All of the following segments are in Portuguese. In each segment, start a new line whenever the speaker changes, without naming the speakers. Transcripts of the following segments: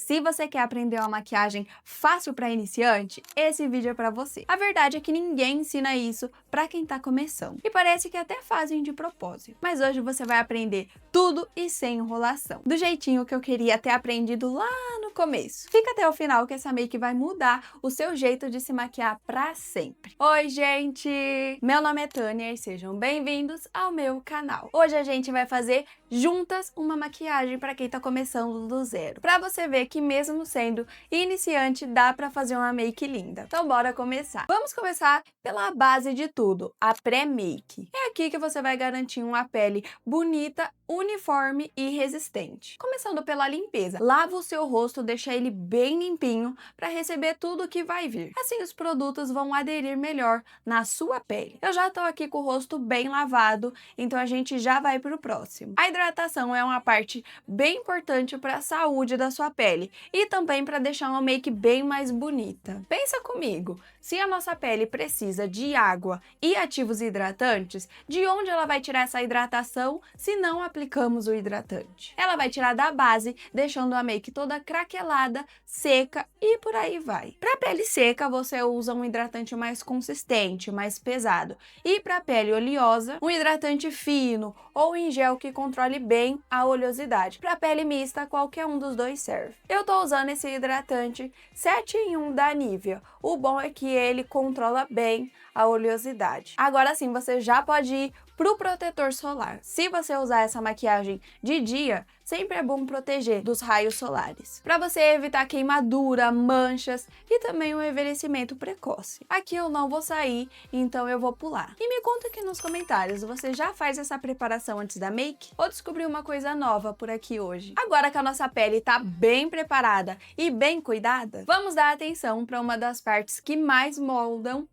Se você quer aprender uma maquiagem fácil para iniciante, esse vídeo é para você. A verdade é que ninguém ensina isso para quem tá começando. E parece que até fazem de propósito. Mas hoje você vai aprender tudo e sem enrolação. Do jeitinho que eu queria ter aprendido lá no começo. Fica até o final que essa make vai mudar o seu jeito de se maquiar para sempre. Oi, gente! Meu nome é Tânia e sejam bem-vindos ao meu canal. Hoje a gente vai fazer juntas uma maquiagem para quem tá começando do zero. Para você ver que mesmo sendo iniciante, dá para fazer uma make linda. Então bora começar. Vamos começar pela base de tudo, a pré-make. É aqui que você vai garantir uma pele bonita, uniforme e resistente. Começando pela limpeza. Lava o seu rosto, deixa ele bem limpinho para receber tudo que vai vir. Assim os produtos vão aderir melhor na sua pele. Eu já tô aqui com o rosto bem lavado, então a gente já vai pro próximo. A hidratação é uma parte bem importante para a saúde da sua pele e também para deixar uma make bem mais bonita. Pensa comigo, se a nossa pele precisa de água e ativos hidratantes, de onde ela vai tirar essa hidratação se não aplicamos o hidratante? Ela vai tirar da base, deixando a make toda craquelada, seca e por aí vai. Para pele seca, você usa um hidratante mais consistente, mais pesado. E para pele oleosa, um hidratante fino ou em gel que controle bem a oleosidade. Para pele mista, qualquer um dos dois serve. Eu tô usando esse hidratante 7 em 1 da Nivea. O bom é que ele controla bem a oleosidade. Agora sim, você já pode ir pro protetor solar. Se você usar essa maquiagem de dia, sempre é bom proteger dos raios solares, para você evitar queimadura, manchas e também um envelhecimento precoce. Aqui eu não vou sair, então eu vou pular. E me conta aqui nos comentários, você já faz essa preparação antes da make? Ou descobriu uma coisa nova por aqui hoje? Agora que a nossa pele tá bem preparada e bem cuidada, vamos dar atenção para uma das partes que mais moldam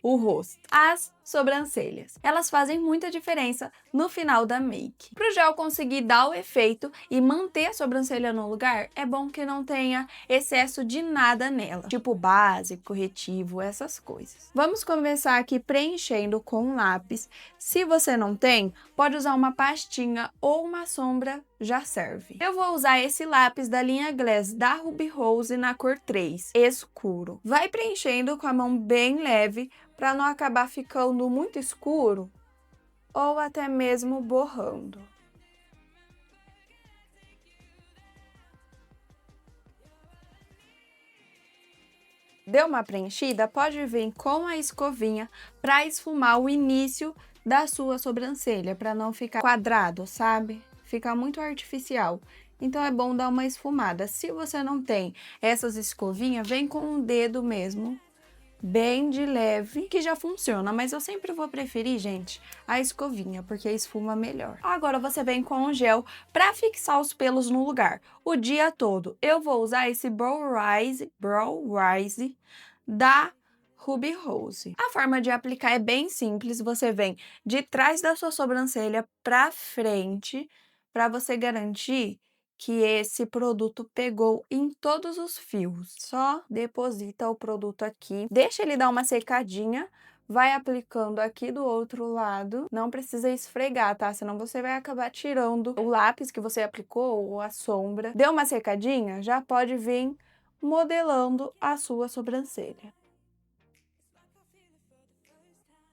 o rosto, as sobrancelhas. Elas fazem muita diferença no final da make. Para o gel conseguir dar o efeito e manter a sobrancelha no lugar, é bom que não tenha excesso de nada nela, tipo base, corretivo, essas coisas. Vamos começar aqui preenchendo com um lápis. Se você não tem, pode usar uma pastinha ou uma sombra, já serve. Eu vou usar esse lápis da linha Glass da Ruby Rose na cor 3, escuro. Vai preenchendo com a mão bem leve para não acabar ficando muito escuro ou até mesmo borrando. Deu uma preenchida? Pode vir com a escovinha para esfumar o início da sua sobrancelha, para não ficar quadrado, sabe? Fica muito artificial. Então é bom dar uma esfumada. Se você não tem essas escovinhas, vem com o dedo mesmo, bem de leve, que já funciona, mas eu sempre vou preferir, gente, a escovinha, porque esfuma melhor. Agora você vem com o gel para fixar os pelos no lugar, o dia todo. Eu vou usar esse Brow Rise da Ruby Rose. A forma de aplicar é bem simples, você vem de trás da sua sobrancelha para frente, para você garantir que esse produto pegou em todos os fios. Só deposita o produto aqui, deixa ele dar uma secadinha, vai aplicando aqui do outro lado, não precisa esfregar, tá? Senão você vai acabar tirando o lápis que você aplicou ou a sombra. Deu uma secadinha, já pode vir modelando a sua sobrancelha.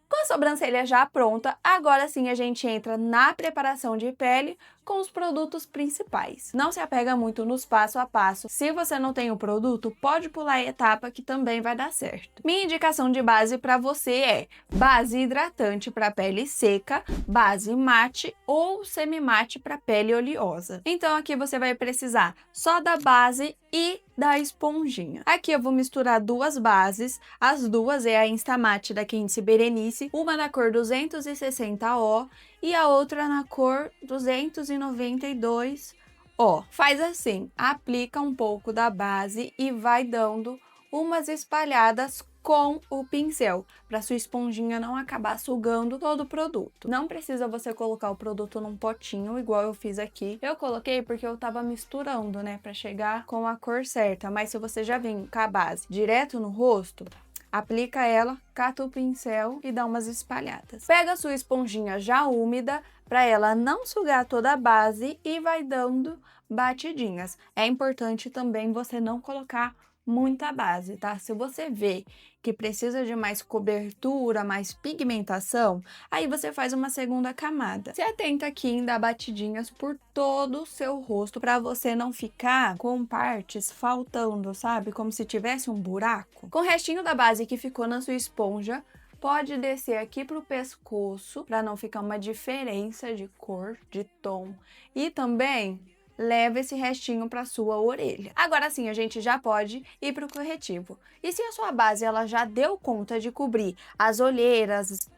Com a sobrancelha já pronta, agora sim a gente entra na preparação de pele com os produtos principais. Não se apega muito nos passo a passo. Se você não tem o produto, pode pular a etapa que também vai dar certo. Minha indicação de base para você é base hidratante para pele seca, base mate ou semi-mate para pele oleosa. Então aqui você vai precisar só da base e da esponjinha. Aqui eu vou misturar duas bases, as duas é a Instamatte da Quincy Berenice, uma na cor 260O e a outra na cor 292O. Faz assim, aplica um pouco da base e vai dando umas espalhadas com o pincel, para sua esponjinha não acabar sugando todo o produto. Não precisa você colocar o produto num potinho, igual eu fiz aqui. Eu coloquei porque eu tava misturando, né, para chegar com a cor certa, mas se você já vem com a base direto no rosto, Aplica ela, cata o pincel e dá umas espalhadas. Pega a sua esponjinha já úmida, para ela não sugar toda a base, e vai dando batidinhas. É importante também você não colocar muita base, tá? Se você vê que precisa de mais cobertura, mais pigmentação, aí você faz uma segunda camada. Se atenta aqui em dar batidinhas por todo o seu rosto, para você não ficar com partes faltando, sabe? Como se tivesse um buraco. Com o restinho da base que ficou na sua esponja, pode descer aqui para o pescoço, para não ficar uma diferença de cor, de tom. E também leva esse restinho para sua orelha. Agora sim, a gente já pode ir para o corretivo. E se a sua base ela já deu conta de cobrir as olheiras,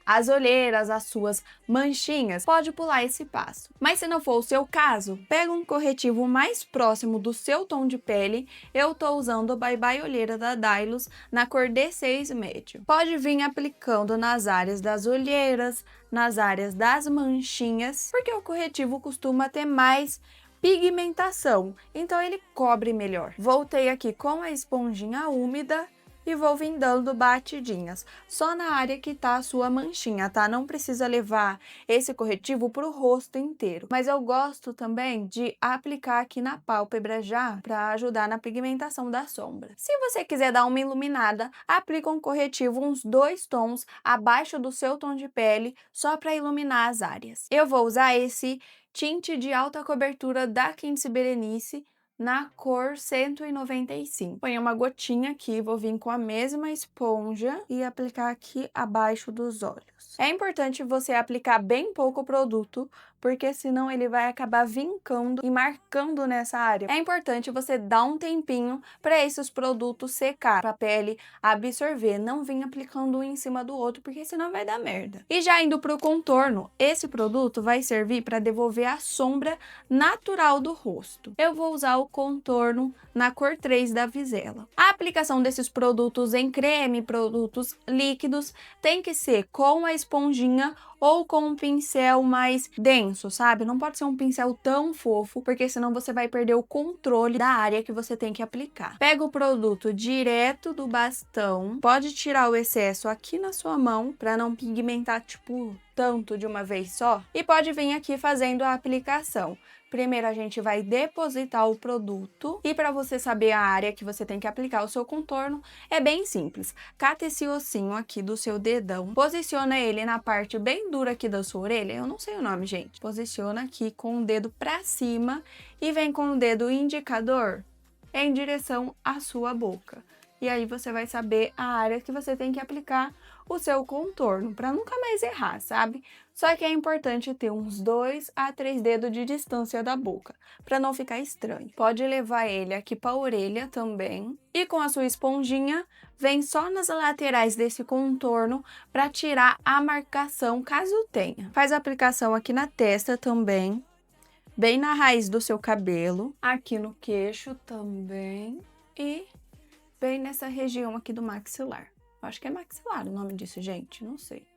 as suas manchinhas, pode pular esse passo. Mas se não for o seu caso, pega um corretivo mais próximo do seu tom de pele. Eu tô usando o Bye Bye Olheira da Dylos na cor D6 médio. Pode vir aplicando nas áreas das olheiras, nas áreas das manchinhas, porque o corretivo costuma ter mais pigmentação, então ele cobre melhor. Voltei aqui com a esponjinha úmida e vou vir dando batidinhas, só na área que tá a sua manchinha, tá? Não precisa levar esse corretivo pro rosto inteiro. Mas eu gosto também de aplicar aqui na pálpebra já, para ajudar na pigmentação da sombra. Se você quiser dar uma iluminada, aplica um corretivo uns 2 tons abaixo do seu tom de pele, só para iluminar as áreas. Eu vou usar esse tinte de alta cobertura da Quincy Berenice, na cor 195. Põe uma gotinha aqui, vou vir com a mesma esponja e aplicar aqui abaixo dos olhos. É importante você aplicar bem pouco produto, porque senão ele vai acabar vincando e marcando nessa área. É importante você dar um tempinho para esses produtos secar, para a pele absorver, não vir aplicando um em cima do outro, porque senão vai dar merda. E já indo para o contorno, esse produto vai servir para devolver a sombra natural do rosto. Eu vou usar o contorno na cor 3 da Visela. A aplicação desses produtos em creme, produtos líquidos, tem que ser com a esponjinha ou com um pincel mais denso, sabe? Não pode ser um pincel tão fofo, porque senão você vai perder o controle da área que você tem que aplicar. Pega o produto direto do bastão, pode tirar o excesso aqui na sua mão, para não pigmentar, tipo, tanto de uma vez só. E pode vir aqui fazendo a aplicação. Primeiro a gente vai depositar o produto, e para você saber a área que você tem que aplicar o seu contorno, é bem simples. Cata esse ossinho aqui do seu dedão, posiciona ele na parte bem dura aqui da sua orelha, eu não sei o nome, gente. Posiciona aqui com o dedo para cima e vem com o dedo indicador em direção à sua boca. E aí você vai saber a área que você tem que aplicar o seu contorno, para nunca mais errar, sabe? Só que é importante ter uns 2 a 3 dedos de distância da boca, para não ficar estranho. Pode levar ele aqui para a orelha também. E com a sua esponjinha, vem só nas laterais desse contorno para tirar a marcação, caso tenha. Faz a aplicação aqui na testa também, bem na raiz do seu cabelo, aqui no queixo também e bem nessa região aqui do maxilar. Eu acho que é maxilar o nome disso, gente, não sei.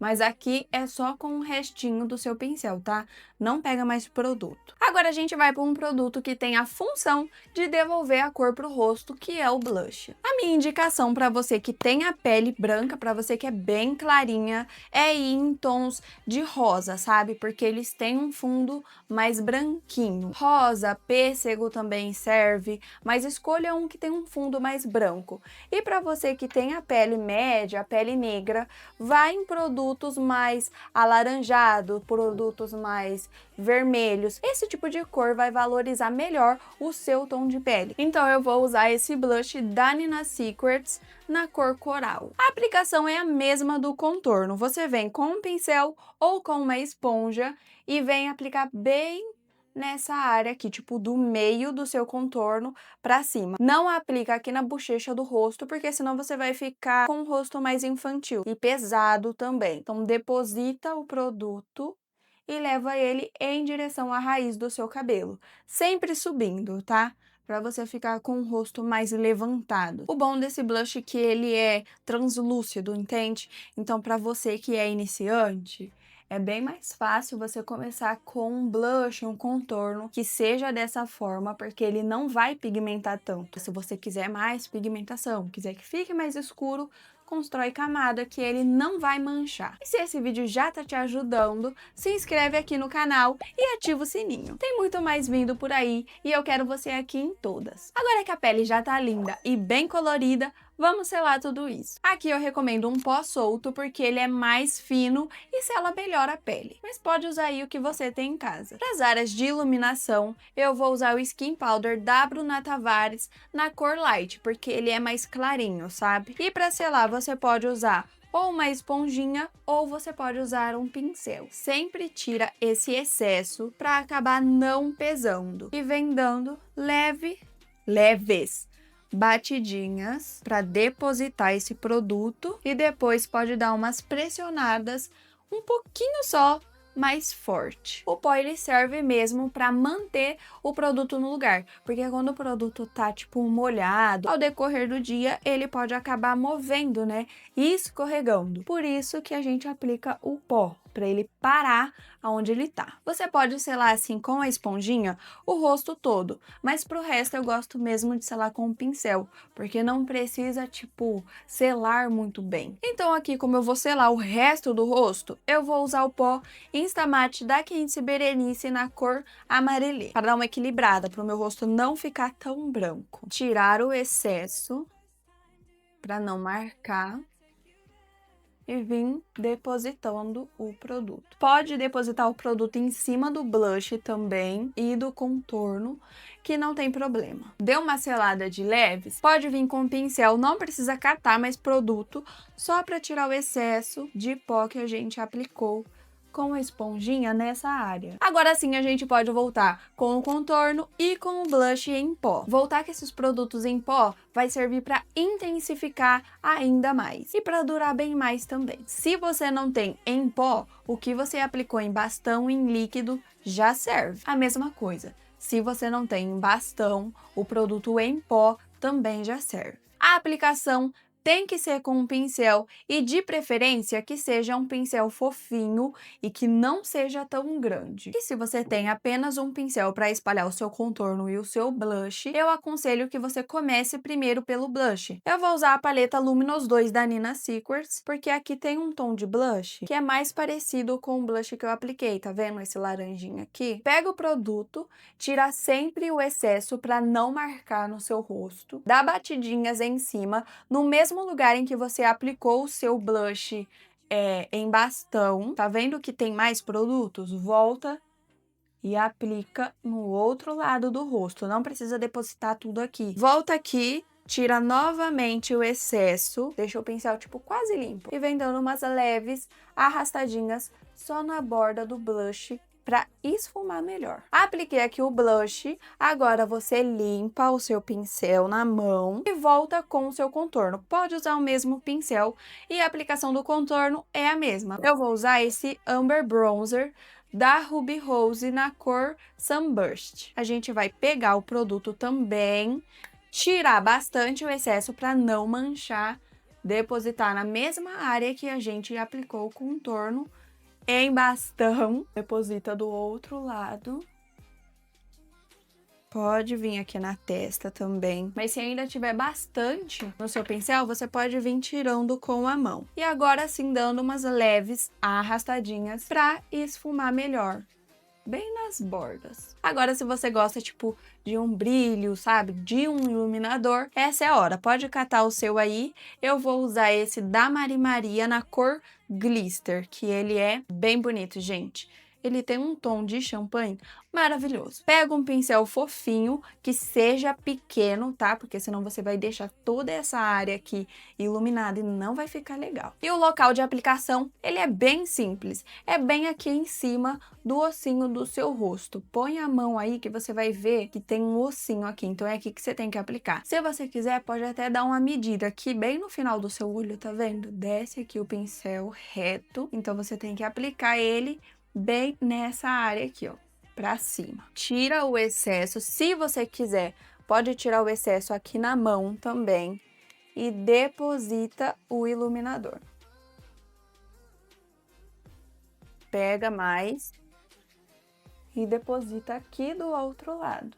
Mas aqui é só com o restinho do seu pincel, tá? Não pega mais produto. Agora a gente vai para um produto que tem a função de devolver a cor pro rosto, que é o blush. A minha indicação para você que tem a pele branca, para você que é bem clarinha, é ir em tons de rosa, sabe? Porque eles têm um fundo mais branquinho. Rosa, pêssego também serve, mas escolha um que tem um fundo mais branco. E para você que tem a pele média, a pele negra, vai em produtos mais alaranjados, produtos mais vermelhos. Esse tipo de cor vai valorizar melhor o seu tom de pele. Então eu vou usar esse blush da Nina Secrets na cor coral. A aplicação é a mesma do contorno. Você vem com um pincel ou com uma esponja e vem aplicar bem nessa área aqui, tipo do meio do seu contorno pra cima. Não aplica aqui na bochecha do rosto, porque senão você vai ficar com o rosto mais infantil e pesado também. Então deposita o produto e leva ele em direção à raiz do seu cabelo, sempre subindo, tá? Para você ficar com o rosto mais levantado. O bom desse blush é que ele é translúcido, entende? Então para você que é iniciante, É bem mais fácil você começar com um blush, um contorno que seja dessa forma, porque ele não vai pigmentar tanto. Se você quiser mais pigmentação, quiser que fique mais escuro, constrói camada que ele não vai manchar. E se esse vídeo já tá te ajudando, se inscreve aqui no canal e ativa o sininho. Tem muito mais vindo por aí e eu quero você aqui em todas. Agora que a pele já tá linda e bem colorida, vamos selar tudo isso. Aqui eu recomendo um pó solto porque ele é mais fino e sela melhor a pele. Mas pode usar aí o que você tem em casa. Para as áreas de iluminação, eu vou usar o Skin Powder da Bruna Tavares na cor Light, porque ele é mais clarinho, sabe? E para selar você pode usar ou uma esponjinha ou você pode usar um pincel. Sempre tira esse excesso para acabar não pesando. E vem dando leves batidinhas para depositar esse produto e depois pode dar umas pressionadas um pouquinho só mais forte. O pó ele serve mesmo para manter o produto no lugar, porque quando o produto tá tipo molhado, ao decorrer do dia ele pode acabar movendo, né, e escorregando. Por isso que a gente aplica o pó, para ele parar aonde ele tá. Você pode selar assim com a esponjinha o rosto todo, mas pro resto eu gosto mesmo de selar com o pincel, porque não precisa, tipo, selar muito bem. Então aqui, como eu vou selar o resto do rosto, eu vou usar o pó Instamatte da Quincy Berenice na cor amarelê, para dar uma equilibrada, para o meu rosto não ficar tão branco. Tirar o excesso, para não marcar. E vim depositando o produto. Pode depositar o produto em cima do blush também e do contorno, que não tem problema. Deu uma selada de leves, pode vir com o pincel, não precisa catar mais produto, só para tirar o excesso de pó que a gente aplicou com a esponjinha nessa área. Agora sim a gente pode voltar com o contorno e com o blush em pó. Voltar com esses produtos em pó vai servir para intensificar ainda mais e para durar bem mais também. Se você não tem em pó, o que você aplicou em bastão em líquido já serve. A mesma coisa. Se você não tem em bastão, o produto em pó também já serve. A aplicação tem que ser com um pincel e de preferência que seja um pincel fofinho e que não seja tão grande. E se você tem apenas um pincel para espalhar o seu contorno e o seu blush, eu aconselho que você comece primeiro pelo blush. Eu vou usar a paleta Luminous 2 da Nina Secrets, porque aqui tem um tom de blush que é mais parecido com o blush que eu apliquei, tá vendo esse laranjinha aqui? Pega o produto, tira sempre o excesso para não marcar no seu rosto, dá batidinhas em cima, no mesmo lugar em que você aplicou o seu blush em bastão. Tá vendo que tem mais produtos? Volta e aplica no outro lado do rosto. Não precisa depositar tudo aqui. Volta aqui, tira novamente o excesso, deixa o pincel tipo quase limpo e vem dando umas leves arrastadinhas só na borda do blush para esfumar melhor. Apliquei aqui o blush, agora você limpa o seu pincel na mão e volta com o seu contorno. Pode usar o mesmo pincel e a aplicação do contorno é a mesma. Eu vou usar esse Amber Bronzer da Ruby Rose na cor Sunburst. A gente vai pegar o produto também, tirar bastante o excesso para não manchar, depositar na mesma área que a gente aplicou o contorno em bastão, deposita do outro lado. Pode vir aqui na testa também, mas se ainda tiver bastante no seu pincel, você pode vir tirando com a mão. E agora sim dando umas leves arrastadinhas para esfumar melhor, bem nas bordas. Agora, se você gosta, tipo, de um brilho, sabe, de um iluminador, essa é a hora. Pode catar o seu aí. Eu vou usar esse da Mari Maria na cor Glister, que ele é bem bonito, gente. Ele tem um tom de champanhe maravilhoso. Pega um pincel fofinho, que seja pequeno, tá? Porque senão você vai deixar toda essa área aqui iluminada e não vai ficar legal. E o local de aplicação, ele é bem simples. É bem aqui em cima do ossinho do seu rosto. Põe a mão aí que você vai ver que tem um ossinho aqui. Então é aqui que você tem que aplicar. Se você quiser, pode até dar uma medida aqui bem no final do seu olho, tá vendo? Desce aqui o pincel reto. Então você tem que aplicar ele bem nessa área aqui, ó, pra cima. Tira o excesso, se você quiser, pode tirar o excesso aqui na mão também e deposita o iluminador. pega mais e deposita aqui do outro lado.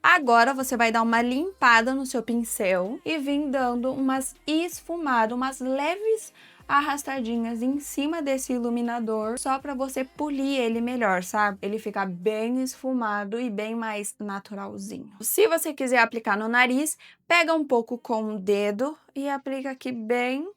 Agora, você vai dar uma limpada no seu pincel e vir dando umas esfumadas, umas leves arrastadinhas em cima desse iluminador, só para você polir ele melhor, sabe? Ele ficar bem esfumado e bem mais naturalzinho. Se você quiser aplicar no nariz, pega um pouco com o dedo e aplica aqui bem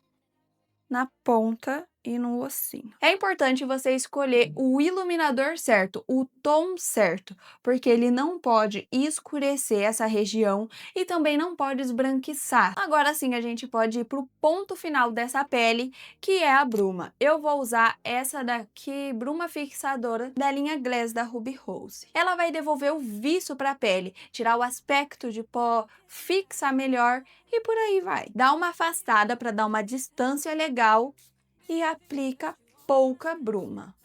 na ponta e no ossinho. É importante você escolher o iluminador certo, o tom certo, porque ele não pode escurecer essa região e também não pode esbranquiçar. Agora sim, a gente pode ir para o ponto final dessa pele, que é a bruma. Eu vou usar essa daqui, bruma fixadora da linha Glass da Ruby Rose. Ela vai devolver o viço para a pele, tirar o aspecto de pó, fixar melhor e por aí vai. Dá uma afastada para dar uma distância legal e aplica pouca bruma.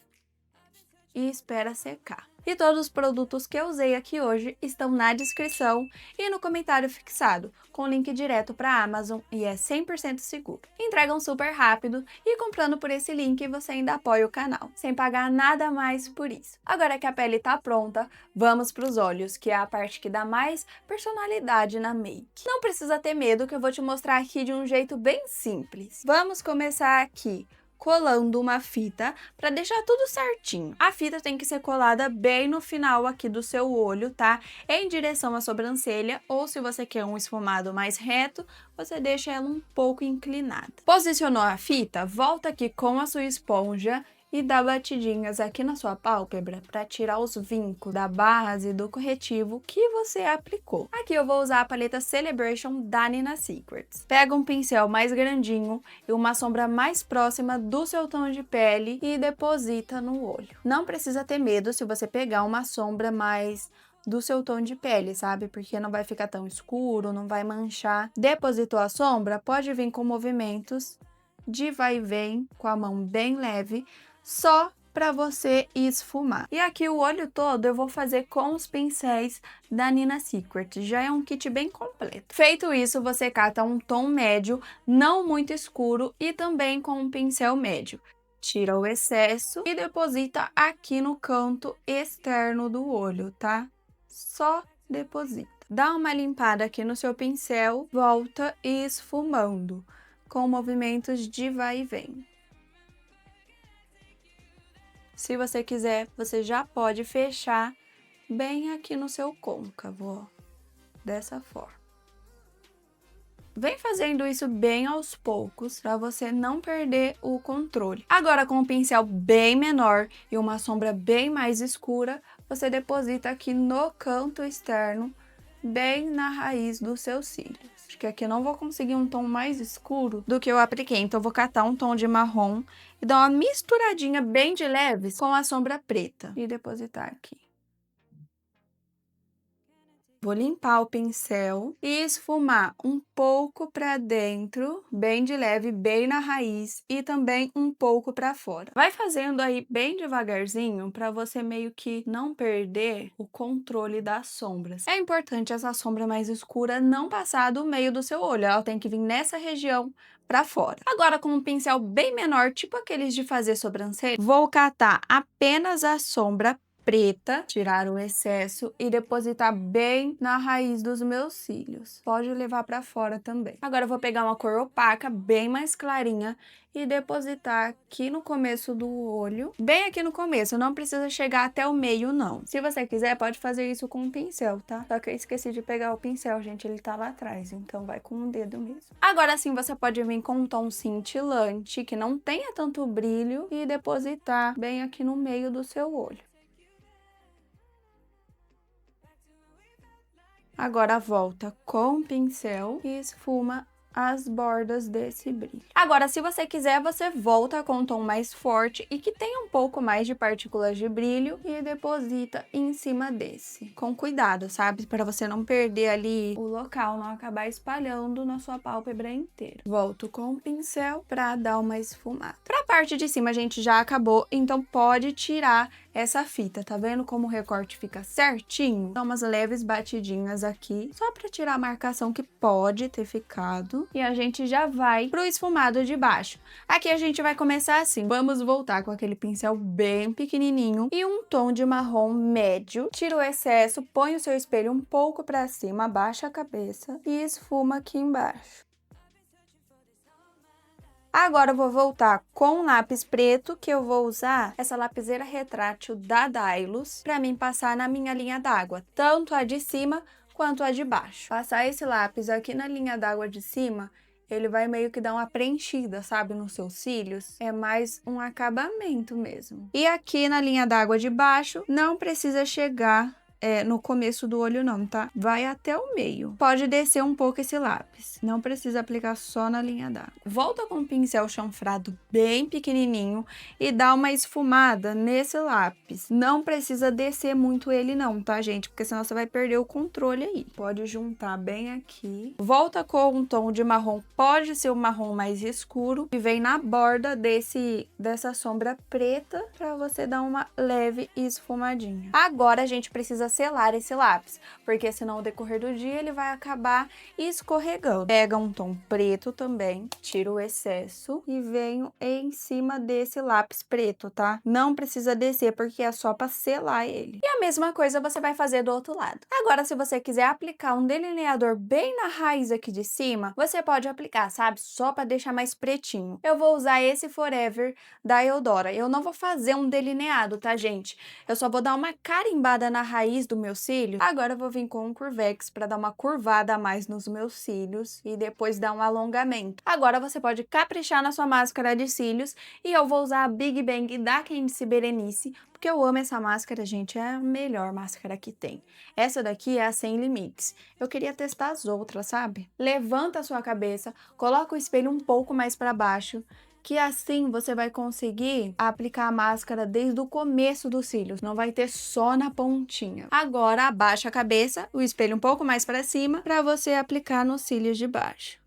E espera secar. E todos os produtos que eu usei aqui hoje estão na descrição e no comentário fixado, com link direto para a Amazon e é 100% seguro. Entregam super rápido e comprando por esse link você ainda apoia o canal, sem pagar nada mais por isso. Agora que a pele tá pronta, vamos para os olhos, que é a parte que dá mais personalidade na make. Não precisa ter medo que eu vou te mostrar aqui de um jeito bem simples. Vamos começar aqui colando uma fita para deixar tudo certinho. A fita tem que ser colada bem no final aqui do seu olho, tá? Em direção à sobrancelha, ou se você quer um esfumado mais reto, você deixa ela um pouco inclinada. Posicionou a fita? Volta aqui com a sua esponja e dá batidinhas aqui na sua pálpebra para tirar os vincos da base do corretivo que você aplicou. Aqui eu vou usar a paleta Celebration da Nina Secrets. Pega um pincel mais grandinho e uma sombra mais próxima do seu tom de pele e deposita no olho. Não precisa ter medo se você pegar uma sombra mais do seu tom de pele, sabe? Porque não vai ficar tão escuro, não vai manchar. Depositou a sombra? Pode vir com movimentos de vai e vem, com a mão bem leve, só para você esfumar. E aqui o olho todo eu vou fazer com os pincéis da Nina Secret, já é um kit bem completo. Feito isso, você cata um tom médio, não muito escuro e também com um pincel médio. Tira o excesso e deposita aqui no canto externo do olho, tá? Só deposita. Dá uma limpada aqui no seu pincel, volta esfumando, com movimentos de vai e vem. Se você quiser, você já pode fechar bem aqui no seu côncavo, ó, dessa forma. Vem fazendo isso bem aos poucos, para você não perder o controle. Agora, com um pincel bem menor e uma sombra bem mais escura, você deposita aqui no canto externo, bem na raiz dos seus cílios. Acho que aqui eu não vou conseguir um tom mais escuro do que eu apliquei, então eu vou catar um tom de marrom e dar uma misturadinha bem de leves com a sombra preta e depositar aqui. Vou limpar o pincel e esfumar um pouco para dentro, bem de leve, bem na raiz e também um pouco para fora. Vai fazendo aí bem devagarzinho para você meio que não perder o controle das sombras. É importante essa sombra mais escura não passar do meio do seu olho, ela tem que vir nessa região para fora. Agora, com um pincel bem menor, tipo aqueles de fazer sobrancelha, vou catar apenas a sombra preta, tirar o excesso e depositar bem na raiz dos meus cílios. Pode levar para fora também. Agora eu vou pegar uma cor opaca, bem mais clarinha, e depositar aqui no começo do olho, bem aqui no começo, não precisa chegar até o meio não. Se você quiser, pode fazer isso com um pincel, tá? Só que eu esqueci de pegar o pincel, gente, ele tá lá atrás, então vai com o dedo mesmo. Agora sim, você pode vir com um tom cintilante, que não tenha tanto brilho, e depositar bem aqui no meio do seu olho. Agora volta com o pincel e esfuma as bordas desse brilho. Agora, se você quiser, você volta com um tom mais forte e que tenha um pouco mais de partículas de brilho e deposita em cima desse. Com cuidado, sabe? Para você não perder ali o local, não acabar espalhando na sua pálpebra inteira. Volto com o pincel para dar uma esfumada. Para a parte de cima a gente já acabou, então pode tirar essa fita. Tá vendo como o recorte fica certinho? Dá umas leves batidinhas aqui, só pra tirar a marcação que pode ter ficado. E a gente já vai pro esfumado de baixo. Aqui a gente vai começar assim. Vamos voltar com aquele pincel bem pequenininho e um tom de marrom médio. Tira o excesso, põe o seu espelho um pouco pra cima, abaixa a cabeça e esfuma aqui embaixo. Agora eu vou voltar com um lápis preto, que eu vou usar essa lapiseira retrátil da Dylos para mim passar na minha linha d'água, tanto a de cima quanto a de baixo. Passar esse lápis aqui na linha d'água de cima, ele vai meio que dar uma preenchida, sabe, nos seus cílios. É mais um acabamento mesmo. E aqui na linha d'água de baixo, não precisa chegar no começo do olho não, tá? Vai até o meio. Pode descer um pouco esse lápis. Não precisa aplicar só na linha d'água. Volta com o pincel chanfrado bem pequenininho e dá uma esfumada nesse lápis. Não precisa descer muito ele não, tá, gente? Porque senão você vai perder o controle aí. Pode juntar bem aqui. Volta com um tom de marrom. Pode ser um marrom mais escuro. E vem na borda dessa sombra preta pra você dar uma leve esfumadinha. Agora a gente precisa selar esse lápis, porque senão ao decorrer do dia ele vai acabar escorregando. Pega um tom preto também, tira o excesso e venho em cima desse lápis preto, tá? Não precisa descer, porque é só para selar ele. E a mesma coisa você vai fazer do outro lado. Agora, se você quiser aplicar um delineador bem na raiz aqui de cima, você pode aplicar, sabe? Só para deixar mais pretinho. Eu vou usar esse Forever da Eudora. Eu não vou fazer um delineado, tá, gente? Eu só vou dar uma carimbada na raiz do meu cílio. Agora eu vou vir com um Curvex para dar uma curvada a mais nos meus cílios e depois dar um alongamento. Agora você pode caprichar na sua máscara de cílios e eu vou usar a Big Bang da Candice Berenice, porque eu amo essa máscara, gente, é a melhor máscara que tem. Essa daqui é a Sem Limites. Eu queria testar as outras, sabe? Levanta a sua cabeça, coloca o espelho um pouco mais para baixo, que assim você vai conseguir aplicar a máscara desde o começo dos cílios, não vai ter só na pontinha. Agora abaixa a cabeça, o espelho um pouco mais para cima, para você aplicar nos cílios de baixo.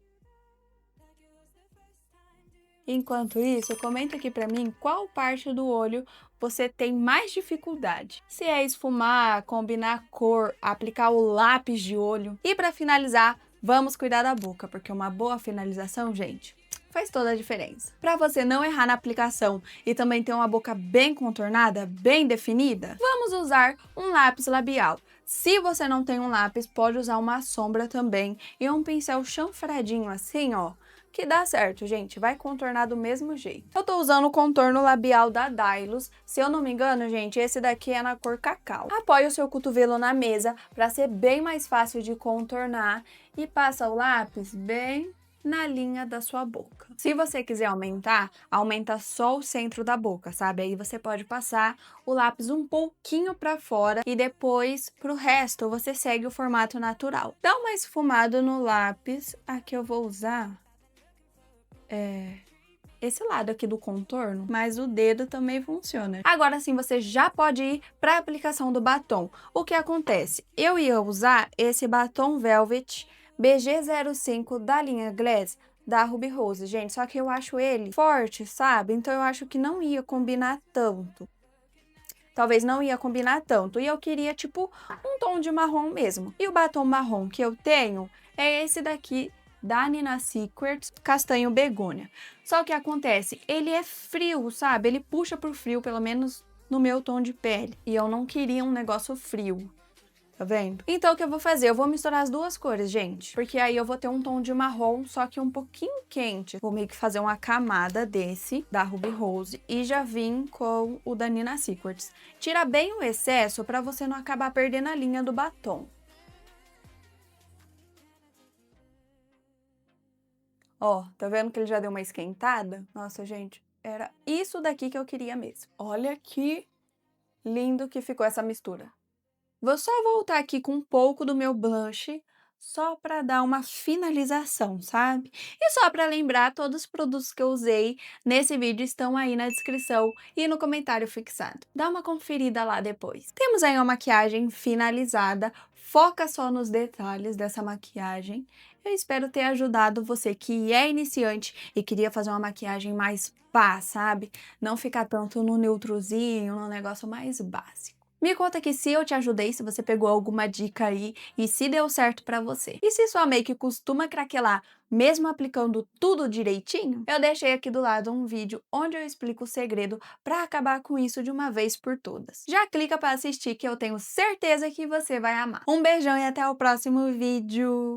Enquanto isso, comenta aqui para mim qual parte do olho você tem mais dificuldade. Se é esfumar, combinar a cor, aplicar o lápis de olho. E para finalizar, vamos cuidar da boca, porque uma boa finalização, gente, faz toda a diferença. Para você não errar na aplicação e também ter uma boca bem contornada, bem definida, vamos usar um lápis labial. Se você não tem um lápis, pode usar uma sombra também e um pincel chanfradinho assim, ó, que dá certo, gente, vai contornar do mesmo jeito. Eu tô usando o contorno labial da Dylos, se eu não me engano, gente, esse daqui é na cor cacau. Apoie o seu cotovelo na mesa para ser bem mais fácil de contornar e passa o lápis bem na linha da sua boca. Se você quiser aumentar, aumenta só o centro da boca, sabe? Aí você pode passar o lápis um pouquinho para fora e depois pro resto você segue o formato natural. Dá uma esfumada no lápis, aqui eu vou usar esse lado aqui do contorno, mas o dedo também funciona. Agora sim, você já pode ir para a aplicação do batom. O que acontece? Eu ia usar esse batom Velvet BG05 da linha Glass da Ruby Rose, gente, só que eu acho ele forte, sabe? Então eu acho que não ia combinar tanto. Talvez não ia combinar tanto. E eu queria, tipo, um tom de marrom mesmo. E o batom marrom que eu tenho é esse daqui da Nina Secrets, castanho begônia. Só que acontece, ele é frio, sabe? Ele puxa pro frio, pelo menos no meu tom de pele. E eu não queria um negócio frio. Tá vendo? Então, o que eu vou fazer? Eu vou misturar as duas cores, gente. Porque aí eu vou ter um tom de marrom, só que um pouquinho quente. Vou meio que fazer uma camada desse, da Ruby Rose. E já vim com o da Nina Secrets. Tira bem o excesso pra você não acabar perdendo a linha do batom. Ó, tá vendo que ele já deu uma esquentada? Nossa, gente, era isso daqui que eu queria mesmo. Olha que lindo que ficou essa mistura. Vou só voltar aqui com um pouco do meu blush, só para dar uma finalização, sabe? E só para lembrar, todos os produtos que eu usei nesse vídeo estão aí na descrição e no comentário fixado. Dá uma conferida lá depois. Temos aí uma maquiagem finalizada, foca só nos detalhes dessa maquiagem. Eu espero ter ajudado você que é iniciante e queria fazer uma maquiagem mais pá, sabe? Não ficar tanto no neutrozinho, no negócio mais básico. Me conta aqui se eu te ajudei, se você pegou alguma dica aí e se deu certo pra você. E se sua make costuma craquelar mesmo aplicando tudo direitinho, eu deixei aqui do lado um vídeo onde eu explico o segredo para acabar com isso de uma vez por todas. Já clica para assistir que eu tenho certeza que você vai amar. Um beijão e até o próximo vídeo!